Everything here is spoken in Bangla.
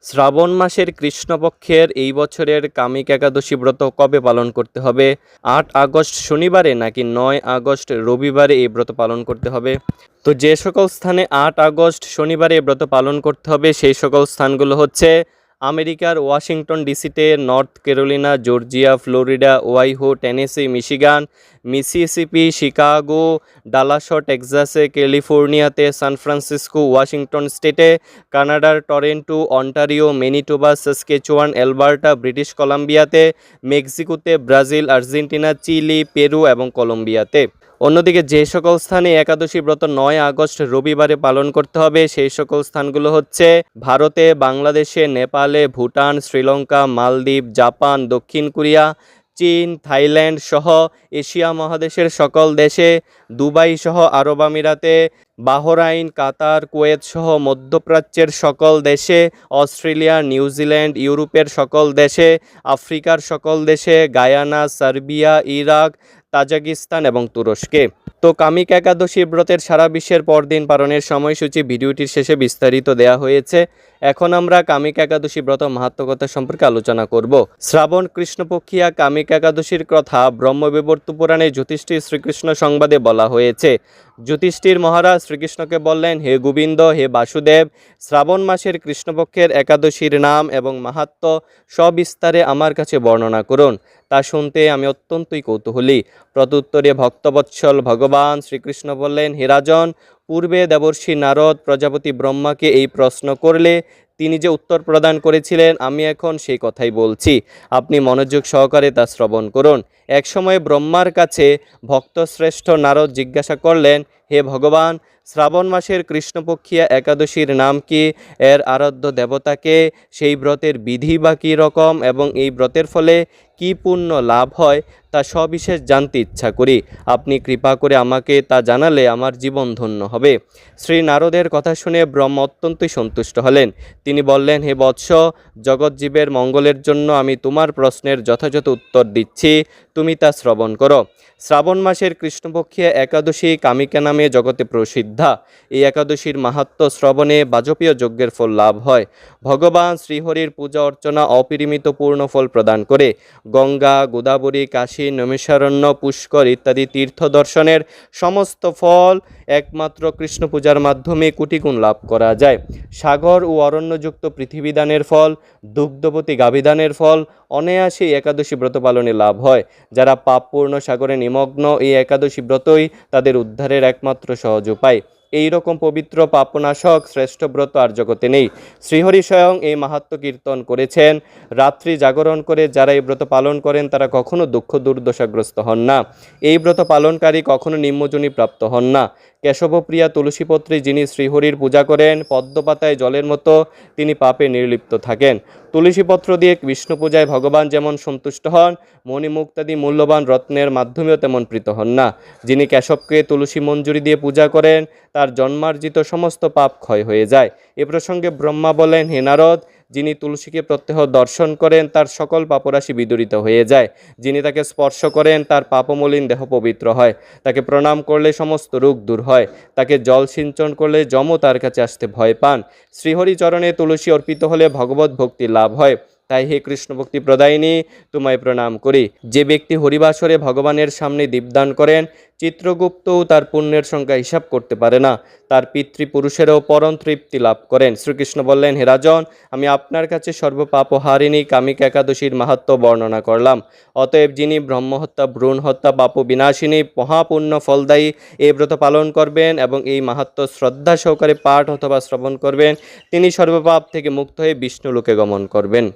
শ্রাবণ মাসের কৃষ্ণপক্ষের এই বছরের কামিক একাদশী ব্রত কবে পালন করতে হবে? ৮ আগস্ট শনিবারে নাকি ৯ আগস্ট রবিবারে এই ব্রত পালন করতে হবে? তো যে সকল স্থানে ৮ আগস্ট শনিবারে এই ব্রত পালন করতে হবে সেই সকল স্থানগুলো হচ্ছে আমেরিকার ওয়াশিংটন ডিসিতে, North Carolina, Georgia, Florida, Ohio, Tennessee, Michigan, Mississippi, Chicago, Dallas, টেক্সাসে, ক্যালিফোর্নিয়াতে, সান ফ্রান্সিসকো, ওয়াশিংটন স্টেটে, কানাডার Toronto, Ontario, Manitoba, Saskatchewan, Alberta, British কলাম্বিয়াতে, মেক্সিকোতে, ব্রাজিল, আর্জেন্টিনা, চিলি, পেরু এবং কলম্বিয়াতে। অন্যদিকে যে সকল স্থানে একাদশী ব্রত ৯ আগস্ট রবিবারে পালন করতে হবে সেই সকল স্থানগুলো হচ্ছে ভারতে, বাংলাদেশে, নেপালে, ভুটান, শ্রীলঙ্কা, মালদ্বীপ, জাপান, দক্ষিণ কোরিয়া, চীন, থাইল্যান্ড সহ এশিয়া মহাদেশের সকল দেশে, দুবাই সহ আরব আমিরাতে, বাহরাইন, কাতার, কুয়েত সহ মধ্যপ্রাচ্যের সকল দেশে, অস্ট্রেলিয়া, নিউজিল্যান্ড, ইউরোপের সকল দেশে, আফ্রিকার সকল দেশে, গায়ানা, সার্বিয়া, ইরাক, তাজিকিস্তান এবং তুরস্কে। তো কামিক একাদশী ব্রতের সারা বিশ্বের পরদিন পালনের সময়সূচি ভিডিওটির শেষে বিস্তারিত দেয়া হয়েছে। এখন আমরা কামিক একাদশী ব্রত মাহাত্ম্যকথা সম্পর্কে আলোচনা করব। শ্রাবণ কৃষ্ণপক্ষিয়া কামিক একাদশীর কথা ব্রহ্মবিবর্ত পুরাণে যুধিষ্ঠির শ্রীকৃষ্ণ সংবাদে বলা হয়েছে। যুধিষ্ঠির মহারাজ শ্রীকৃষ্ণকে বললেন, হে গোবিন্দ, হে বাসুদেব, শ্রাবণ মাসের কৃষ্ণপক্ষের একাদশীর নাম এবং মাহাত্ম্য সবিস্তারে আমার কাছে বর্ণনা করুন। তা শুনতে আমি অত্যন্তই কৌতূহলী। প্রত্যুত্তরে ভক্তবৎসল ভগবান শ্রীকৃষ্ণ বললেন, হে রাজন, পূর্বে দেবর্ষি নারদ প্রজাপতি ব্রহ্মাকে এই প্রশ্ন করলে তিনি যে উত্তর প্রদান করেছিলেন আমি এখন সেই কথাই বলছি। আপনি মনোযোগ সহকারে তা শ্রবণ করুন। একসময় ব্রহ্মার কাছে ভক্তশ্রেষ্ঠ নারদ জিজ্ঞাসা করলেন, হে ভগবান, শ্রাবণ মাসের কৃষ্ণপক্ষিয়া একাদশীর নাম কি, এর আরাধ্য দেবতাকে, সেই ব্রতের বিধি বা কী রকম এবং এই ব্রতের ফলে কি পুণ্য লাভ হয় তা সবিশেষ জানতে ইচ্ছা করি। আপনি কৃপা করে আমাকে তা জানালে আমার জীবন ধন্য হবে। শ্রী নারদের কথা শুনে ব্রহ্মা অত্যন্তই সন্তুষ্ট হলেন। তিনি বললেন, হে বৎস, জগৎজীবের মঙ্গলের জন্য আমি তোমার প্রশ্নের যথাযথ উত্তর দিচ্ছি, তুমি তা শ্রবণ করো। শ্রাবণ মাসের কৃষ্ণপক্ষিয়া একাদশী কামিকা নামে জগতে প্রসিদ্ধা। এই একাদশীর মাহাত্ম্য শ্রবণে বাজপেয় যজ্ঞের ফল লাভ হয়। ভগবান শ্রীহরির পূজা অর্চনা অপরিমিত পূর্ণ ফল প্রদান করে। গঙ্গা, গোদাবরী, কাশী, নৈমিষারণ্য, পুষ্কর ইত্যাদি তীর্থ দর্শনের সমস্ত ফল একমাত্র কৃষ্ণ পূজার মাধ্যমে কোটিগুণ লাভ করা যায়। সাগর ও অরণ্যযুক্ত পৃথিবীদানের ফল, দুগ্ধবতী গাভীদানের ফল অনায়াসে একাদশী ব্রত পালনে লাভ হয়। যারা পাপপূর্ণ সাগরে নিমগ্ন, এই একাদশী ব্রতই তাদের উদ্ধারের একমাত্র সহজ উপায়। এই রকম পবিত্র পাপনাশক শ্রেষ্ঠ ব্রত আর জগতে নেই। শ্রীহরি স্বয়ং এই মাহাত্ম্য কীর্তন করেছেন। রাত্রি জাগরণ করে যারা এই ব্রত পালন করেন তারা কখনো দুঃখ দুর্দশাগ্রস্ত হন না। এই ব্রত পালনকারী কখনো নিম্নজনী প্রাপ্ত হন না। কেশবপ্রিয়া তুলসীপত্রে যিনি শ্রীহরির পূজা করেন, পদ্মপাতায় জলের মতো তিনি পাপে নির্লিপ্ত থাকেন। তুলসীপত্র দিয়ে বিষ্ণু পূজায় ভগবান যেমন সন্তুষ্ট হন, মণিমুক্তাদি মূল্যবান রত্নের মাধ্যমেও তেমন প্রীত হন না। যিনি কেশবকে তুলসী মঞ্জুরি দিয়ে পূজা করেন তার জন্মার্জিত সমস্ত পাপ ক্ষয় হয়ে যায়। এ প্রসঙ্গে ব্রহ্মা বলেন, হে নারদ, যিনি তুলসীকে প্রত্যহ দর্শন করেন তার সকল পাপরাশি বিদূরিত হয়ে যায়। যিনি তাকে স্পর্শ করেন তার পাপমলিন দেহ পবিত্র হয়। তাকে প্রণাম করলে সমস্ত রোগ দূর হয়। তাকে জল সিঞ্চন করলে যমও তার কাছে আসতে ভয় পান। শ্রীহরি চরণে তুলসী অর্পিত হলে ভগবত ভক্তি লাভ হয়। তাই হে কৃষ্ণ ভক্তি প্রদায়িনী, তোমায় প্রণাম করি। যে ব্যক্তি হরিবাসরে ভগবানের সামনে দীপদান করেন, চিত্রগুপ্তও তার পুণ্যের সংখ্যা হিসাব করতে পারে না। তার পিতৃপুরুষেরও পরম তৃপ্তি লাভ করেন। শ্রীকৃষ্ণ বললেন, হে রাজন, আমি আপনার কাছে সর্বপাপহারিণী কামিক একাদশীর মাহাত্ম্য বর্ণনা করলাম। অতএব যিনি ব্রহ্মহত্যা, ভ্রূণ হত্যা, পাপ বিনাশিনী, মহাপুণ্য ফলদায়ী এই ব্রত পালন করবেন এবং এই মাহাত্ম্য শ্রদ্ধা সহকারে পাঠ অথবা শ্রবণ করবেন, তিনি সর্বপাপ থেকে মুক্ত হয়ে বিষ্ণুলোকে গমন করবেন।